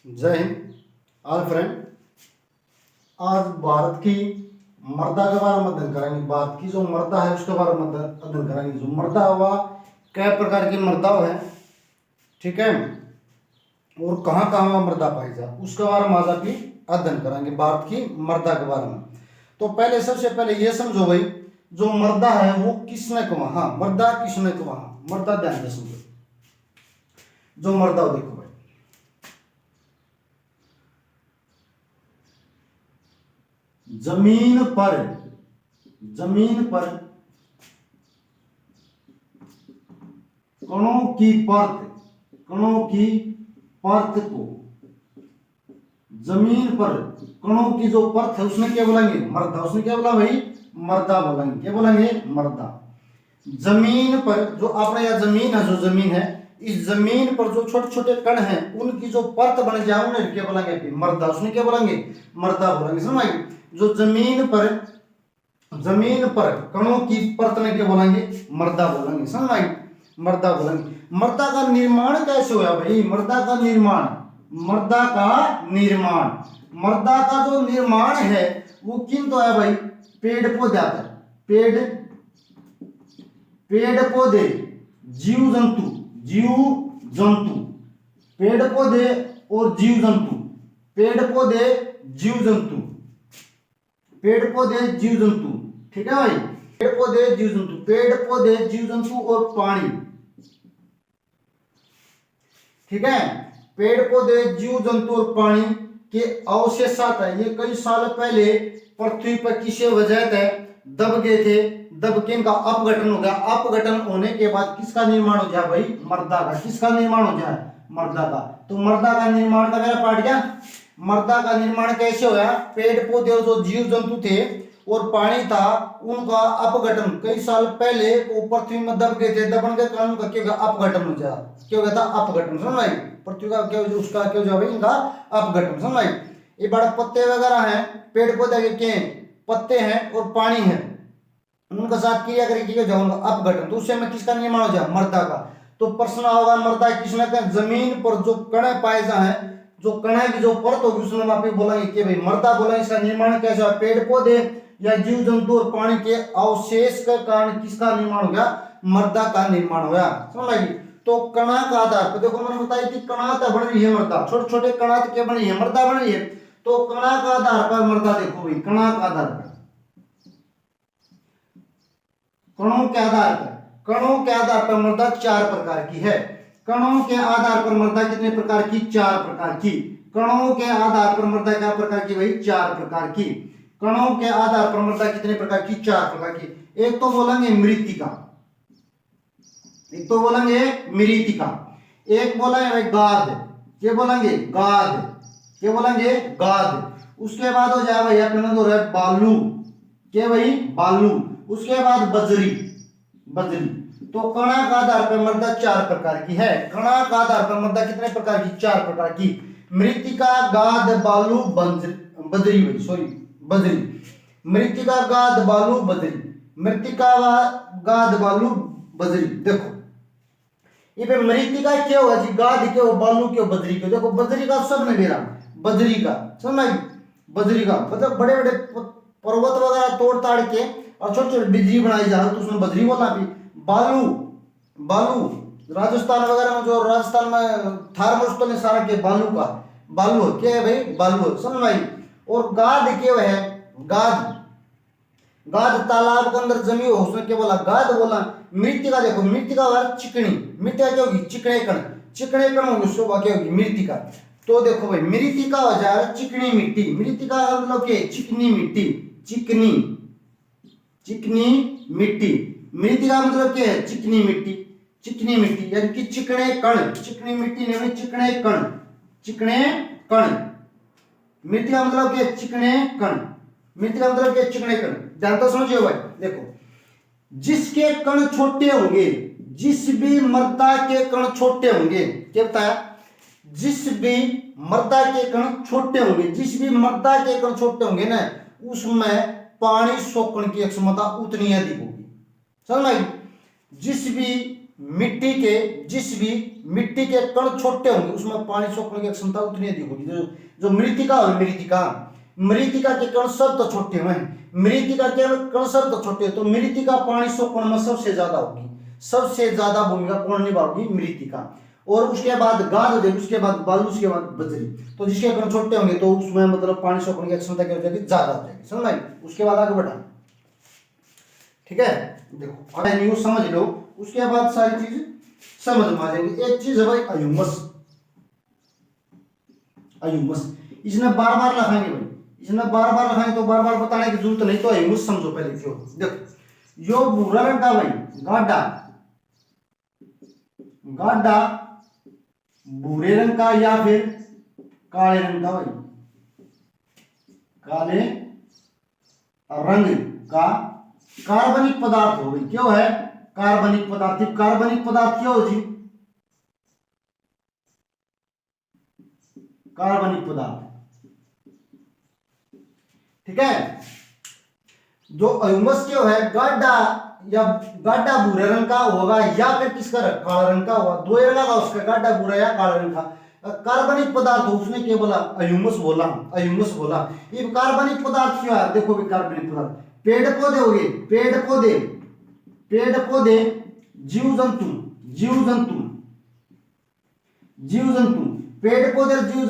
जय Hind all friend. आज भारत की मर्दा के बारे में अध्ययन करेंगे। भारत की जो मर्दा है उसके बारे में अध्ययन करेंगे। जो मर्दा हुआ कई प्रकार की मर्दा है, ठीक है, और कहाँ कहाँ वह मर्दा पाई जाए उसके बारे में आज आप अध्ययन करेंगे, भारत की मर्दा के बारे में। तो पहले सबसे पहले ये समझो भाई, जो मर्दा है वो किसने कहा, हाँ मर्दा किसने कहा, मर्दा ध्यान से समझो। जो मर्दा देखो भाई, जमीन पर कणों की परत को, जमीन पर कणों की जो परत है उसने क्या बोलेंगे, मर्दा। उसने क्या बोला भाई, मर्दा बोलेंगे। क्या बोलेंगे, मर्दा। जमीन पर जो अपने यहाँ जमीन है, जो जमीन है, इस जमीन पर जो छोटे छोटे कण हैं उनकी जो परत बन जाए उन्हें क्या बोलेंगे, मर्दा। उसने क्या बोलेंगे, मर्दा बोलेंगे। समझ, जो जमीन पर कणों की परत ने क्या बोलेंगे, मर्दा बोलेंगे। समझ, मर्दा बोलेंगे। मर्दा का निर्माण कैसे हुआ भाई, मर्दा का निर्माण मर्दा का जो निर्माण है वो किन तो है भाई, पेड़ पौधे आता है, पेड़ पौधे, जीव जंतु, पेड़ पौधे और जीव जंतु, ठीक है भाई। पेड़ पौधे जीव जंतु और पानी, ठीक है। पेड़ पौधे जीव जंतु और पानी के अवशेषात है, ये कई साल पहले पृथ्वी पर किसी वजह से दब गए थे, दब के इनका अपघटन हो गया। अपघटन होने के बाद किसका निर्माण हो जाए भाई, मर्दा का। किसका निर्माण हो जाए, मर्दा का। तो मर्दा का निर्माण का मेरा पाठ क्या, मर्दा का निर्माण कैसे होया, पेड़ पौधे और जो जीव जंतु थे और पानी था उनका अपघटन कई साल पहले वो पृथ्वी में दब गए थे, दबन के कारण उनका क्या अपघटन हो जाए, क्या हो गया था, अपघटन। समझ आई, पृथ्वी का क्या उसका क्या हो जाए भाई, इनका अपघटन। समझ आई। ये बड़े पत्ते वगैरह हैं, पेड़ पौधे के पत्ते हैं और पानी है, उनका साथ क्रिया करके जाऊंगा अपघटन, तो उससे में किसका निर्माण हो जाए, मर्दा का। तो प्रश्न होगा मर्दा किसने कहा, जमीन पर जो कण पाए जाए, जो कण की जो परत होगी उसमें आप बोलेंगे कि भाई मर्दा बोला। इसका निर्माण कैसे हुआ, पेड़ पौधे या जीव जंतु और पानी के अवशेष के कारण किसका निर्माण हो गया, मर्दा का निर्माण हुआ। समझ आई। तो कणा का आधार पर देखो मैंने बताया कि कणात बन रही है मर्दा, छोटे छोटे कणात क्या बन रही है, मर्दा बन रही है। तो कणा का आधार पर मर्दा देखो भाई, कणा का आधार पर, कणों के आधार पर मर्दा चार प्रकार की है। कणों के आधार पर मर्दा कितने प्रकार की, चार प्रकार की। कणों के आधार पर मर्दा क्या प्रकार की भाई, चार प्रकार की। कणों के आधार पर मर्दा कितने प्रकार की, चार प्रकार की। एक तो बोलेंगे मृतिका, एक बोला है भाई गाद, क्या बोलेंगे, गाद। उसके बाद हो जाए भाई अपना तो है बालू, क्या भाई, बालू। उसके बाद बजरी। तो कणा का आधार पर मर्दा चार प्रकार की है। कणा का आधार पर मर्दा कितने प्रकार की, चार प्रकार की। मृतिका, गाद, बालू, बजरी भाई, सॉरी बजरी। मृतिका, गाद, बालू, बजरी। मृतिका, गाद, बालू, बजरी। देखो ये पे मृतिका क्या होगा जी, गाद क्या हो, बालू क्या हो, बजरी क्यों। देखो बजरी का सब ने मेरा, बजरी का समझ, बजरी का मतलब बड़े बड़े पर्वत वगैरह तोड़ ताड़ के और छोटे छोटे बिजली बनाई जा रही तो उसमें बजरी बोला भी। बालू राजस्थान वगैरह में, जो राजस्थान में थार में सारा के बालू क्या है भाई, बालू। समझ भाई। और गाद क्या है, गाद तालाब के अंदर जमी हो उसमें क्या बोला, गाद बोला। मृतिका देखो, मृतिका चिकनी, मृतिका क्या होगी, चिकने कण होगी, उसको क्या होगी, मृतिका। तो देखो भाई मृतिका हो जाए चिकनी मिट्टी, मृतिका मतलब क्या, चिकनी मिट्टी। मृतिका मतलब क्या है, चिकनी मिट्टी यानी कि चिकने कण, चिकनी मिट्टी नहीं, चिकने कण। मृतिका मतलब क्या, चिकने कण। मृतिका मतलब क्या, चिकने कण। जानता समझिए भाई। देखो जिसके कण छोटे होंगे, जिस भी मर्दा के कण छोटे होंगे, क्या बताया, जिस भी मर्दा के कण छोटे होंगे ना, उसमें पानी सोखने की क्षमता उतनी अधिक होगी। समझ में, जिस भी मिट्टी के जिस भी मिट्टी के कण छोटे होंगे उसमें पानी सोखने की क्षमता उतनी अधिक होगी। जो मृतिका होगी, मृतिका के कण सब तो छोटे हुए हैं, मृतिका के कण सब तो छोटे, तो मृतिका पानी सोखने में सबसे ज्यादा होगी, सबसे ज्यादा भूमिका कौन निभाएगी? मृतिका। और उसके बाद गाद हो जाएगी, उसके बाद बालू, उसके बाद बजरी। तो जिसके कण छोटे होंगे तो उसमें मतलब पानी सोखने की क्षमता क्या हो जाएगी? ज्यादा हो जाएगी। समझ आई? उसके बाद आगे बढ़ा, ठीक है। देखो अगर न्यूज समझ लो, उसके बाद सारी चीज समझ में आ जाएगी। एक चीज है भाई अयुमस, इसने बार बार लिखाएंगे भाई, इसने बार बार लिखाएंगे तो बार बार बताने की जरूरत नहीं। तो अयुमस समझो पहले क्यों। देखो यो भूरा रंग का भाई गाढ़ा, भूरे रंग का या फिर काले रंग का, भाई काले रंग का कार्बनिक पदार्थ हो गई। क्यों है? कार्बनिक पदार्थ। कार्बनिक पदार्थ क्या हो जी? कार्बनिक पदार्थ, ठीक है। जो अयुमस क्यों है? गाढ़ा या गाढ़ा भूरे रंग का होगा या फिर किसका काला रंग का होगा, दो रंग का उसका, गाढ़ा भूरा या काला रंग का। कार्बनिक पदार्थ उसने क्या बोला? अयुमस बोला, अयुमस बोला। ये कार्बनिक पदार्थ क्यों है? देखो भी कार्बनिक पदार्थ पेड़ पौधे हो गए, पेड़ पौधे, जीव जंतु, पेड़ पौधे जीव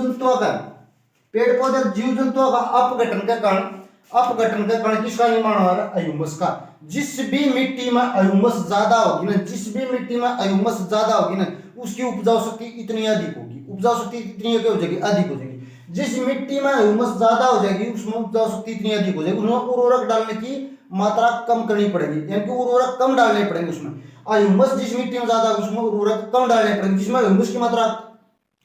जंतुओं का अपघटन का कारण किसका निर्माण हो रहा है? अयुमस का। जिस भी मिट्टी में अयुमस ज्यादा होगी ना, उसकी उपजाऊ शक्ति इतनी अधिक होगी, क्या हो जाएगी? अधिक हो जाएगी। जिस मिट्टी में ह्यूमस ज्यादा हो जाएगी उसमें उपजाऊ शक्ति इतनी अधिक हो जाएगी, उसमें उर्वरक डालने की मात्रा कम करनी पड़ेगी, यानी कि उर्वरक कम डालने पड़ेंगे उसमें। ह्यूमस जिस मिट्टी में ज्यादा उसमें उर्वरक कम डालने पड़ेंगे, जिसमें ह्यूमस की मात्रा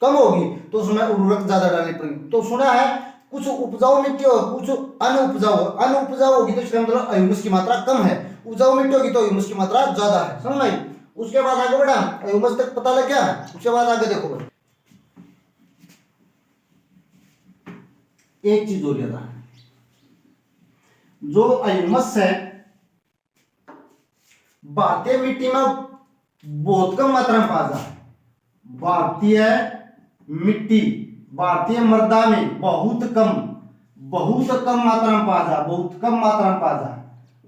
कम होगी तो उसमें उर्वरक ज्यादा डालने पड़ेंगे। तो सुना है कुछ उपजाऊ मिट्टी हो, कुछ अनुपजाऊ होगी तो इसका मतलब ह्यूमस की मात्रा कम है, उपजाऊ मिट्टी होगी तो ह्यूमस की मात्रा ज्यादा है। समझ में? उसके बाद आगे बढ़ा, ह्यूमस तक पता लग गया। उसके बाद आगे देखो एक चीज हो गया, जो ह्यूमस है भारतीय मिट्टी में बहुत कम मात्रा में पाया जाता है। भारतीय मृदा में बहुत कम मात्रा में पाया जाता,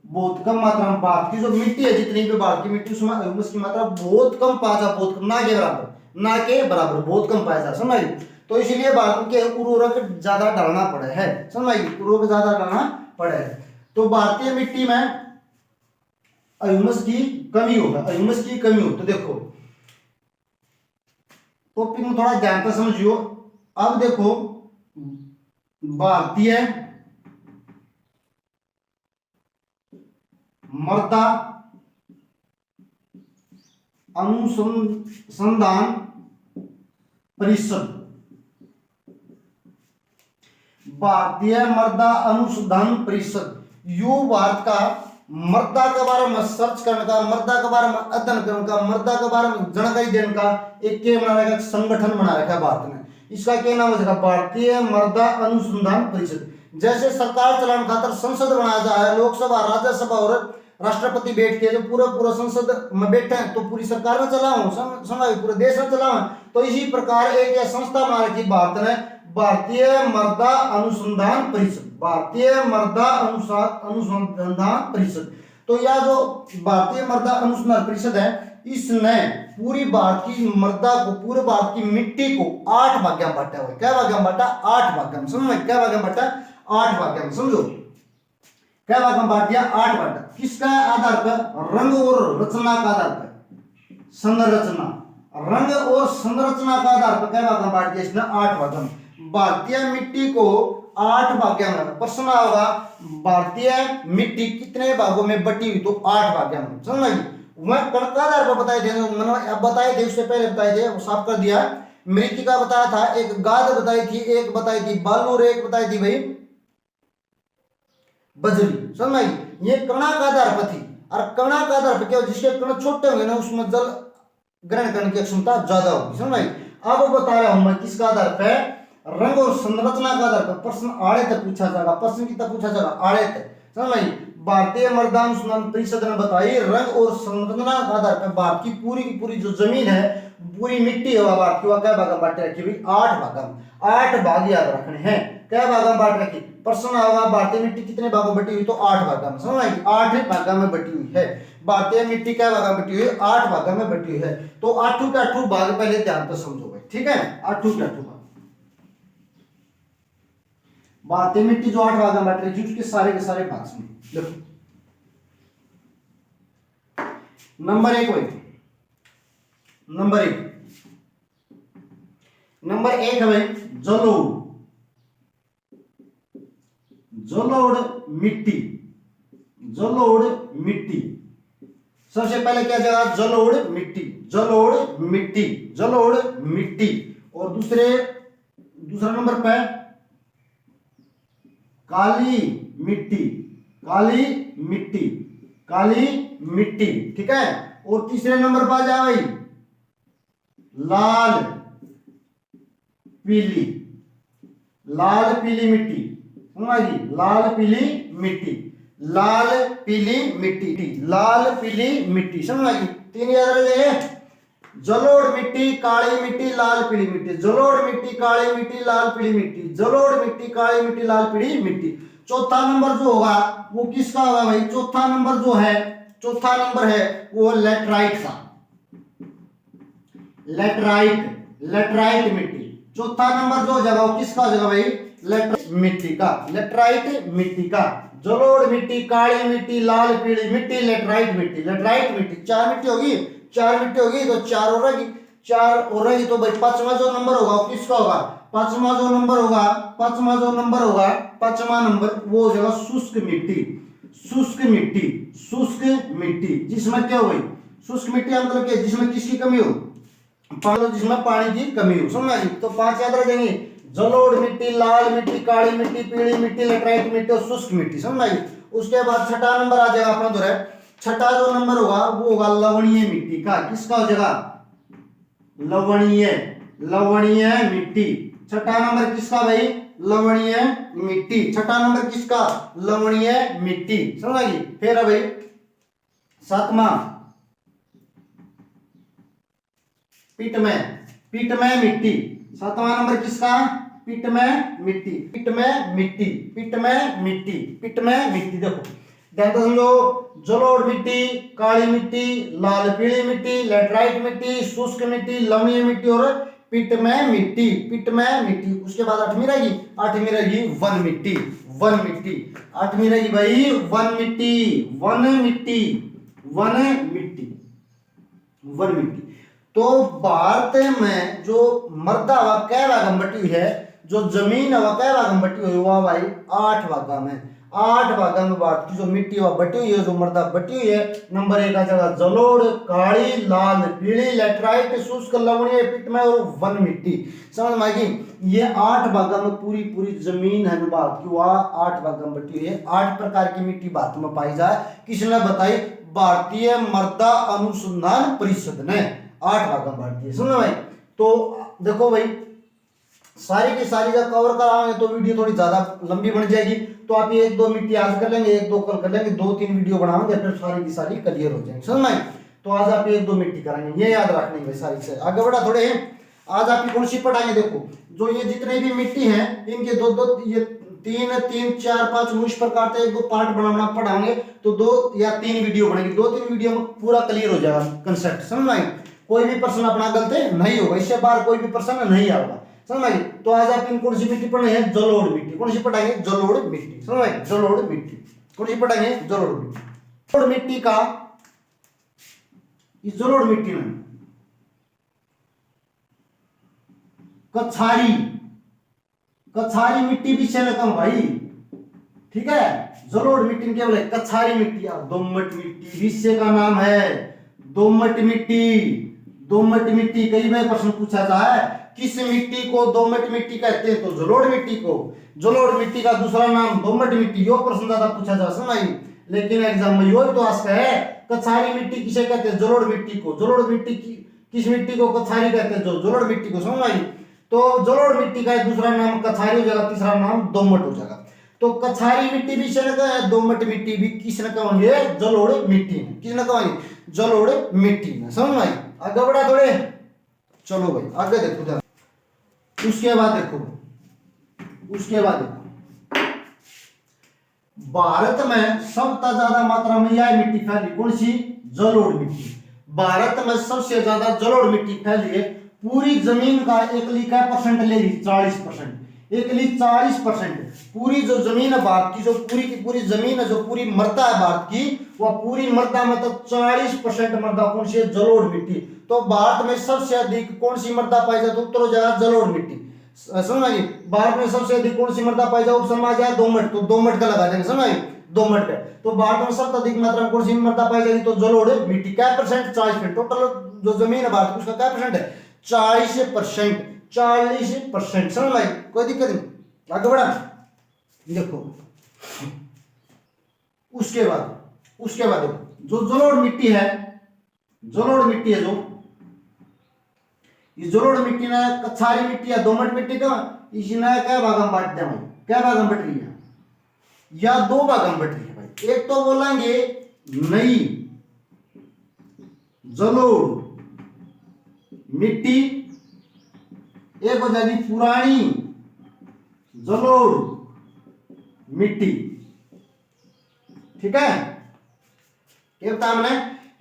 बहुत कम मात्रा में। भारत की जो मिट्टी है, जितनी भी भारत की मिट्टी, उसमें ह्यूमस की मात्रा बहुत कम पाया जाता, बहुत कम, ना के बराबर बहुत कम पाया जाता। समझ? तो इसलिए भारत के उर्वरक ज्यादा डालना पड़ा है। समझ? उर्वरक ज्यादा डालना पड़ा है। तो भारतीय मिट्टी में ह्यूमस की कमी होगा, तो देखो टॉपिक में थोड़ा ध्यान से समझियो। अब देखो भारतीय मृदा अनुसंधान परिषद, यू भारत का मृदा के बारे में सर्च करने का, मृदा के बारे में अध्ययन करने का, मृदा के बारे में जानकारी देने का एक क्या बना रखा, संगठन बना रखा है भारत ने। इसका क्या नाम है? भारतीय मृदा अनुसंधान परिषद। जैसे सरकार चलाने खातर संसद बनाया जा है, लोकसभा, राज्यसभा और राष्ट्रपति बैठ के जो पूरा संसद में बैठे हैं, तो पूरी सरकार में चलाओ, पूरे देश में चलाओ। तो इसी प्रकार एक संस्था बना रखी भारत ने, भारतीय मृदा अनुसंधान परिषद। तो यह जो भारतीय मृदा अनुसंधान परिषद है, इसने पूरी भारत की मृदा को, पूरे भारत की मिट्टी को 8 भाग्यों में बांटा हुआ। क्या भाग्यों में बांटा? 8 भाग्यों में। समझ में? क्या भाग्यों में बांटा? 8 भाग्यों में। समझो क्या भाग में बांट दिया? 8 बांटा। किसका आधार पर? रंग और रचना का आधार पर, संरचना, रंग और संरचना का आधार पर क्या भाग में बांट दिया इसने? 8 भाग में। भारतीय मिट्टी को 8 भाग्यों में। प्रश्न होगा भारतीय मिट्टी कितने भागों में बटी हुई? तो 8 भाग्यों में। समझ गई? मैं कण का आधार पर बताए थे, मैंने बताए थे, उससे पहले बताए थे, साफ कर दिया। मृतिका बताया था, एक गाद बताई थी, एक बताई थी बालू और एक बताई थी भाई बजरी। समझ में? ये कणा का आधार पर थी, और कणा का आधार पर क्या, जिसके कण छोटे होंगे ना उसमें जल ग्रहण करने की क्षमता ज्यादा होगी। समझ में? अब बता रहा हूं मैं किसका आधार पर? रंग और संरचना का आधार पर। प्रश्न आड़े तक पूछा जाएगा, प्रश्न कितना पूछा जाएगा? आड़े तक। समझ में? भारतीय मृदा अनुसंधान परिषद ने बताई रंग और संरचना के आधार पर भारत की पूरी जो जमीन है, पूरी मिट्टी है भारत की, वह क्या भाग में बांट रखी हुई? 8 भागों में। 8 भाग याद रखने हैं। क्या भागों में बांट रखी? प्रश्न होगा भारतीय मिट्टी कितने भागों में बटी हुई? तो 8 भागों में। समझ आएगी? 8 भागों में बटी हुई है भारतीय मिट्टी। क्या भागों में बटी हुई? 8 भागों में बटी हुई है। तो 8 के 8 भाग पहले ध्यान से समझो भाई, ठीक है? 8 के 8 भाग भारतीय मिट्टी जो 8 भागों में बांट रखी उसके सारे के सारे भाग में देखो। नंबर 1 भाई, नंबर 1 है भाई जलोढ़। जलोढ़ मिट्टी, जलोढ़ मिट्टी। सबसे पहले क्या जगह? जलोढ़ मिट्टी, जलोढ़ मिट्टी, जलोढ़ मिट्टी। और दूसरा नंबर पे काली मिट्टी, काली मिट्टी, काली मिट्टी, ठीक है? और तीसरे नंबर पर आ जाए भाई लाल पीली, लाल पीली मिट्टी। समझी? लाल पीली मिट्टी, लाल पीली मिट्टी, लाल पीली मिट्टी। समझी? 3 याद रह जाए। जलोढ़ मिट्टी, काली मिट्टी, लाल पीली मिट्टी, जलोढ़ मिट्टी, काली मिट्टी, लाल पीली मिट्टी, जलोढ़ मिट्टी, काली मिट्टी, लाल पीली मिट्टी। चौथा नंबर जो होगा वो किसका होगा भाई? चौथा नंबर जो है, चौथा नंबर है वो लेटराइट का, लेटराइट, लेटराइट मिट्टी। चौथा नंबर जो हो जाएगा वो किसका हो जाएगा भाई? लेटराइट मिट्टी का, लेटराइट मिट्टी का। जलोढ़ मिट्टी, काली मिट्टी, लाल पीली मिट्टी, लेटराइट मिट्टी, लेटराइट मिट्टी। 4 मिट्टी होगी, 4 मिट्टी होगी तो 4 हो रहेगी, 4 हो रहेगी। तो भाई पांचवा जो नंबर होगा वो किसका होगा? पांचवा जो नंबर होगा, पांचवा जो नंबर होगा, पांचवा नंबर वो हो जाएगा शुष्क मिट्टी, शुष्क मिट्टी, शुष्क मिट्टी। जिसमें क्या हो भाई? शुष्क मिट्टी मतलब क्या? जिसमें किसकी कमी हो? जिसमें पानी की कमी हो। समझ में? तो 5 याद रह जाएंगे। जलोढ़ मिट्टी, लाल मिट्टी, काली मिट्टी, पीली मिट्टी, लेटराइट मिट्टी और शुष्क मिट्टी। समझ में? उसके बाद छठा नंबर आ जाएगा अपना जो है, छठा जो नंबर होगा वो होगा लवणीय मिट्टी का। किसका हो जाएगा? लवणीय, लवणीय मिट्टी। छठा नंबर किसका भाई? लवणीय मिट्टी। छठा नंबर किसका? लवणीय मिट्टी। समझ गई? फिर है भाई 7वां पिटमय, पिटमय मिट्टी। 7वां नंबर किसका? पिटमय मिट्टी, पिटमय मिट्टी, पिटमय मिट्टी, पिटमय मिट्टी। देखो ध्यान से समझो। जलोढ़ मिट्टी, काली मिट्टी, लाल पीली मिट्टी, लेटराइट मिट्टी, शुष्क मिट्टी, लवणीय मिट्टी और पिटमय मिट्टी, पिटमय मिट्टी। उसके बाद 8वीं रहेगी, 8वीं रहेगी वन मिट्टी, वन मिट्टी। 8वीं रहेगी भाई वन मिट्टी, वन मिट्टी, वन मिट्टी, वन मिट्टी। तो भारत में जो मृदा व कै भाग में बटी हुई है, जो जमीन है वह कै भाग में बटी हुई है? भाई 8 भाग में, 8 भाग में भारत की जो मिट्टी वह बटी हुई है, जो मृदा बटी हुई है। नंबर 1 आ जाएगा जलोढ़, काली, लाल, पीली, लेटराइट, शुष्क, लवणीय, पिटमय और वन मिट्टी। समझ में आएगी? ये 8 भाग में पूरी जमीन है भारत की, वह 8 भाग में बटी हुई है। 8 प्रकार की मिट्टी भारत में पाई जाए। किसने बताई? भारतीय मृदा अनुसंधान परिषद ने 8 भाग में बांट दिए। सुनो भाई, तो देखो भाई सारी की सारी जब कवर कराएंगे तो वीडियो थोड़ी ज्यादा लंबी बन जाएगी। तो आप ये 1-2 मिट्टी आज कर लेंगे, 1-2 कल कर लेंगे, 2-3 वीडियो बनाएंगे, फिर सारी की सारी क्लियर हो जाएंगे। समझ में? तो आज आप 1-2 मिट्टी कराएंगे, ये याद रखने भाई। सारी से आगे बढ़ा थोड़े हैं। आज आप कौन सी पढ़ाएंगे? देखो जो ये जितने भी मिट्टी है इनके 2-2 ये 3, 4, 5 इस प्रकार से 1-2 पार्ट बनाना पढ़ाएंगे। तो 2 या 3 वीडियो बनेगी, 2-3 वीडियो में पूरा क्लियर हो जाएगा कंसेप्ट। समझ में? कोई भी प्रश्न अपना गलत नहीं होगा, इससे बाहर कोई भी प्रश्न नहीं आएगा। समझ में? तो आज आप कौन सी मिट्टी पढ़े हैं? जलोढ़ मिट्टी। कौन सी पढ़ाएंगे? जलोढ़ मिट्टी। समझ में? जलोढ़ मिट्टी। कौन सी पढ़ाएंगे? जलोढ़ मिट्टी। जलोढ़ मिट्टी का, इस जलोढ़ मिट्टी में कछारी, कछारी मिट्टी भी चले कम भाई, ठीक है? जलोढ़ मिट्टी में क्या बोले? कछारी मिट्टी। दोमट मिट्टी विषय का नाम है, दोमट मिट्टी। दोमट मिट्टी कई बार प्रश्न पूछा जाए, किस मिट्टी को दोमट मिट्टी कहते हैं? तो जलोढ़ मिट्टी को। जलोढ़ मिट्टी का दूसरा नाम दोमट मिट्टी। यो प्रश्न ज्यादा पूछा जा समझ, लेकिन एग्जाम में यो तो आस्था है। कछारी मिट्टी किसे कहते हैं? जलोढ़ मिट्टी को। जलोढ़ मिट्टी की किस मिट्टी को कछारी कहते हैं? जो जलोढ़ मिट्टी को। समझ आई? तो जलोढ़ मिट्टी का दूसरा नाम कछारी हो जाएगा, तीसरा नाम दोमट हो जाएगा। तो कछारी मिट्टी भी किसने कहा है, दोमट मिट्टी भी किसने कहेंगे, जलोढ़ मिट्टी में। किसने कहेंगे, जलोढ़ मिट्टी में। समझ में आई, आगे बढ़ा थोड़े, चलो भाई आगे देखो जरा। उसके बाद देखो, भारत में सबसे ज्यादा मात्रा में यह मिट्टी फैली, कौन सी, जलोढ़ मिट्टी। भारत में सबसे ज्यादा जलोढ़ मिट्टी फैली है। पूरी जमीन का एकली क्या परसेंट ले रही, 40%। एकली 40%। पूरी जो जमीन है भारत की, जो पूरी की पूरी जमीन है, जो पूरी मृदा है भारत की, वह पूरी मृदा में तो 40% मृदा कौन सी है, जलोढ़ मिट्टी। तो भारत में सबसे अधिक कौन सी मृदा पाई जाती है, उत्तर हो जाएगा जलोढ़ मिट्टी। समझ, भारत में सबसे अधिक कौन सी मृदा पाई जाए, ऑप्शन में आ जाए दोमट, तो दोमट का लगा देंगे। समझ, दोमट का। तो भारत में सबसे अधिक मात्रा में कौन सी मृदा पाई जाएगी, तो जलोढ़ मिट्टी। क्या परसेंट, 40%। टोटल जो जमीन है भारत की उसका क्या परसेंट है, 40%। 40%। समझ भाई, कोई दिक्कत नहीं, आगे बढ़ा। देखो उसके बाद देखो, जो जलोढ़ मिट्टी है, जो ये जलोढ़ मिट्टी ना कछारी मिट्टी या दोमट मिट्टी का इसने क्या भाग में बांट दिया भाई, क्या भाग में बट रही है, या दो भाग में बट रही है भाई। एक तो बोलेंगे नई जलोढ़ मिट्टी, एक हो जाएगी पुरानी जलोढ़ मिट्टी। ठीक है, क्या बता हमने,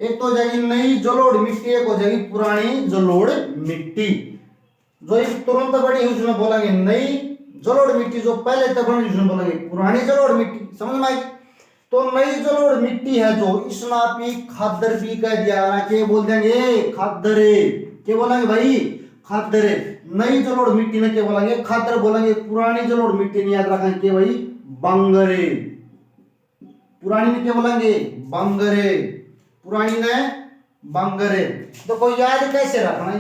एक तो हो जाएगी नई जलोढ़ मिट्टी, एक हो जाएगी पुरानी जलोढ़ मिट्टी। जो इस तुरंत बड़ी उसमें बोलेंगे नई जलोढ़ मिट्टी, जो पहले तक बनी उसमें बोलेंगे पुरानी जलोढ़ मिट्टी। समझ में आई। तो नई जलोढ़ मिट्टी है जो, इसमें आप खादर भी कह दिया, क्या बोल देंगे, खादरे। क्या बोलेंगे भाई, खादरे। नई जलोढ़ मिट्टी ने क्या बोलेंगे, खादर बोलेंगे। पुरानी जलोढ़ मिट्टी ने याद रखेंगे क्या भाई, बंगरे। पुरानी ने क्या बोलेंगे, बंगरे। पुरानी ने बंगरे। तो कोई याद कैसे रखना,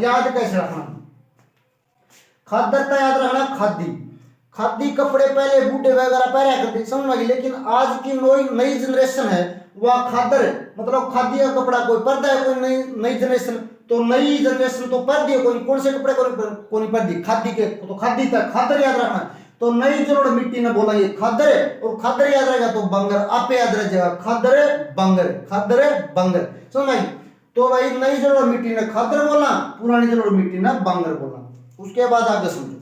खादर का याद रखना, खादी कपड़े पहले बूढ़े वगैरह पहना करते, समझ में। लेकिन आज की नई जनरेशन है वह खादर, मतलब खादी का कपड़ा कोई पहनता है, कोई नई जनरेशन। तो नई जनरेशन तो पहन दिए, कौन से कपड़े को नहीं पहन दी, खादी के। तो खादी का खादर याद रखना। तो नई जलोढ़ मिट्टी ने बोला ये खादर, और खादर याद रहेगा तो बंगर, आप याद रह जाएगा, खादर बंगर। समझ में। तो भाई नई जलोढ़ मिट्टी ने खादर बोला, पुरानी जलोढ़ मिट्टी ने बंगर बोला। उसके बाद आगे समझो,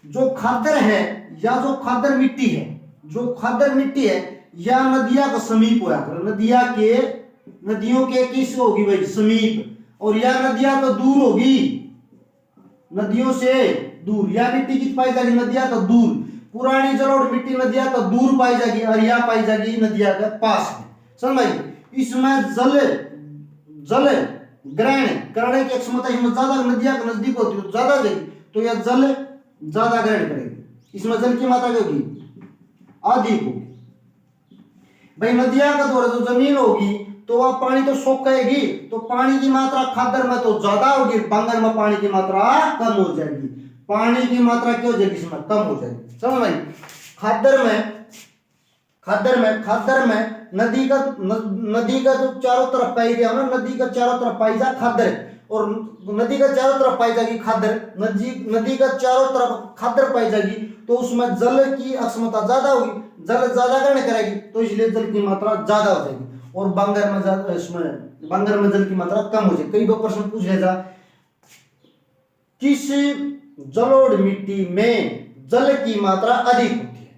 जो खादर है या जो खादर मिट्टी है, या नदिया का समीप होया कर, नदियों के किस होगी भाई, समीप। और या नदिया तो दूर होगी, नदियों से दूर। या मिट्टी की पाई जाएगी, नदिया तो दूर। पुरानी जलोढ़ मिट्टी नदिया तो दूर पाई जाएगी, और या पाई जाएगी नदिया के पास में। समझ भाई। इसमें जल ग्रहण करने की क्षमता इसमें ज्यादा, नदिया के नजदीक होती है ज्यादा देगी, तो यह जल ज्यादा ग्रहण करेगी। इसमें जल की मात्रा होगी अधिक होगी भाई। नदिया का द्वारा जो जमीन होगी तो वह पानी तो सोखेगी, तो पानी की मात्रा खादर में तो ज्यादा होगी, बंगर में पानी की मात्रा कम हो जाएगी। पानी की मात्रा क्या हो जाएगी, इसमें कम हो जाएगी। समझ भाई। खादर में नदी का जो चारों तरफ पाई गया ना, नदी का चारों तरफ पाई जा खादर, और नदी का चारों तरफ पाई जाएगी खादर, नदी का चारों तरफ खादर पाई जाएगी, तो उसमें जल की अक्षमता ज्यादा होगी, जल ज्यादा ग्रहण करेगी, तो इसलिए जल की मात्रा ज्यादा हो जाएगी। और बंगर में जल की मात्रा कम हो जाएगी। कई बार प्रश्न पूछ लेगा, किस जलोढ़ मिट्टी में जल की मात्रा अधिक होती है,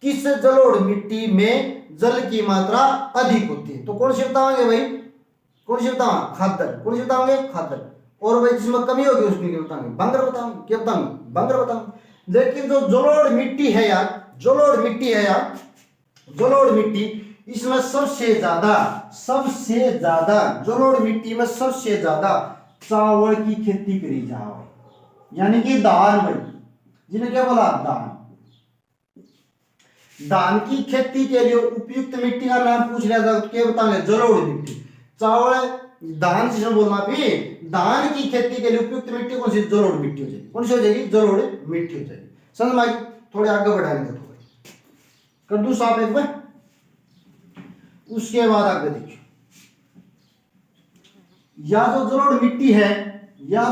किस जलोढ़ मिट्टी में जल की मात्रा अधिक होती है। तो कौन सी बताओगे भाई, कौन सी बताओ, खादर। कौन सी बताओगे, खादर। और भाई जिसमें कमी होगी उसमें क्या बताओगे, बंगर बताओगे। क्या बताओगे, बंगर बताओगे। लेकिन जो जलोढ़ मिट्टी है जलोढ़ मिट्टी, इसमें सबसे ज्यादा जलोढ़ मिट्टी में सबसे ज्यादा चावल की खेती करी जाए, यानी कि धान भाई, जिन्हें क्या बोला, धान की खेती के लिए उपयुक्त मिट्टी का नाम पूछ लिया जाए तो क्या बताएंगे, जलोढ़ मिट्टी। चावल धान जिसे बोलना भी, धान की खेती के लिए उपयुक्त मिट्टी कौन सी, जलोढ़ मिट्टी हो जाएगी। कौन सी हो जाएगी, जलोढ़ मिट्टी हो जाएगी। समझ में। थोड़े आगे बढ़ाएंगे, देखो भाई कर दूं साफ एक बार। उसके बाद आगे देखिए, या जो जलोढ़ मिट्टी है, या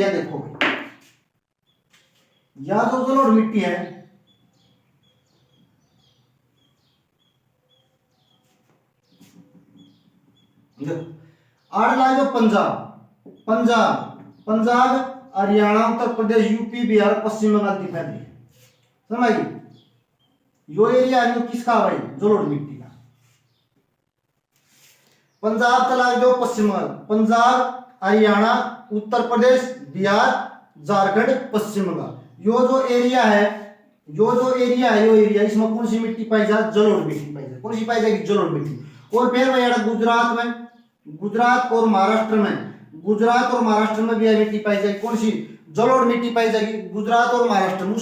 देखो भाई, या जो जलोढ़ मिट्टी है देखो आठ लाए जो पंजाब पंजाब पंजाब हरियाणा उत्तर प्रदेश यूपी बिहार पश्चिम बंगाल की फैली समझ आई। यो एरिया है किसका भाई जलोढ़ मिट्टी का। पंजाब तला जो पश्चिम बंगाल पंजाब हरियाणा उत्तर प्रदेश बिहार झारखंड पश्चिम बंगाल यो जो एरिया है यो एरिया इसमें कौन सी मिट्टी पाई जाए जलोढ़ मिट्टी पाई जाए। कौन सी पाई जाएगी जलोढ़ मिट्टी। और फिर भाई गुजरात में गुजरात और महाराष्ट्र में भी यह मिट्टी पाई जाएगी। कौन सी जलोढ़ मिट्टी पाई जाएगी गुजरात और महाराष्ट्र में।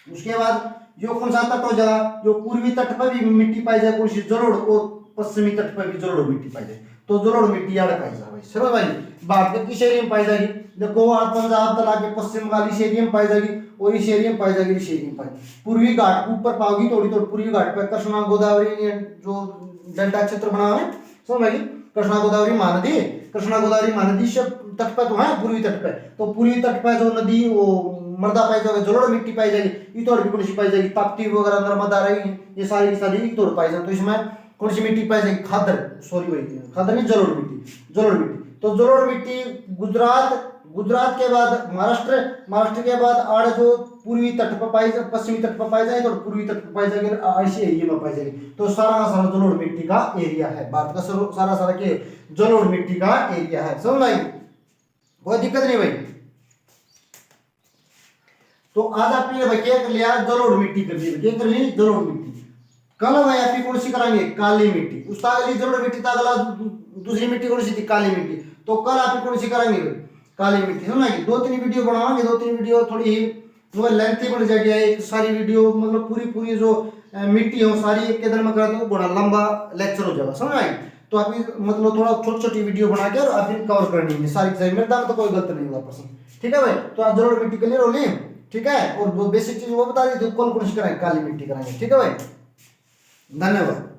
उसके बाद यो कौन सा तट हो जाएगा जो पूर्वी तट पर भी मिट्टी पाई जाए कौन सी जलोढ़ और पश्चिमी तट पर भी जलोढ़ मिट्टी पाई जाए। तो जलोढ़ मिट्टी याद पाई जाए भाई चलो भाई। भारत के किस एरिया में पाई जाएगी देखो पंजाब तला के पश्चिम बंगाल इस एरिया में पाई जाएगी और इस एरिया में पाई जाएगी इस एरिया में पाई। पूर्वी घाट ऊपर पाओगी थोड़ी पूर्वी घाट पर कृष्णा गोदावरी जो डेल्टा क्षेत्र बना हुआ है समझ भाई। कृष्णा गोदावरी महानदी से तट पर तो है पूर्वी तट पर। तो पूर्वी तट पर जो नदी वो मर्दा पाई जाएगी जलोढ़ मिट्टी पाई जाएगी। इतोड़ भी कौन सी पाई जाएगी ताप्ती वगैरह नर्मदा रहेगी ये सारी की सारी इतोड़ पाई जाए। तो इसमें कौन सी मिट्टी पाई जाएगी खादर नहीं जलोढ़ मिट्टी। तो जलोढ़ मिट्टी गुजरात के बाद महाराष्ट्र के बाद आड़ जो पूर्वी तट पर पाई जाए पश्चिमी तट पर पाई जाएगी और पूर्वी तट पर पाई जाएगी ऐसे एरिया में पाई जाएगी। तो सारा का सारा जलोढ़ मिट्टी का एरिया है। भारत का सारा के जलोढ़ मिट्टी का एरिया है समझ भाई कोई दिक्कत नहीं भाई। तो आज आपने भाई क्या कर लिया जलोढ़ मिट्टी कर ली। क्या कर ली जलोढ़ मिट्टी। कल भाई आप कौन सी कराएंगे काली मिट्टी। उस अगली जलोढ़ मिट्टी था अगला दूसरी मिट्टी कौन सी थी काली मिट्टी। तो कल आप कौन सी कराएंगे काली मिट्टी समझाएंगे। 2-3 वीडियो बनावाएंगे 2-3 वीडियो थोड़ी ही लेंथी बढ़ जाएगी। एक सारी वीडियो मतलब पूरी जो मिट्टी है सारी एक के दिन में करा तो बड़ा लंबा लेक्चर हो जाएगा समझ आएगी। तो आप मतलब थोड़ा छोटी वीडियो बना के आप कवर करनी है सारी मेरे दाम तो कोई गलत नहीं हुआ पसंद ठीक है भाई। तो आप जलोढ़ मिट्टी क्लियर हो ली ठीक है। और वो बेसिक चीज वो बता दी कौन सी कराएंगे काली मिट्टी कराएंगे ठीक है भाई। धन्यवाद।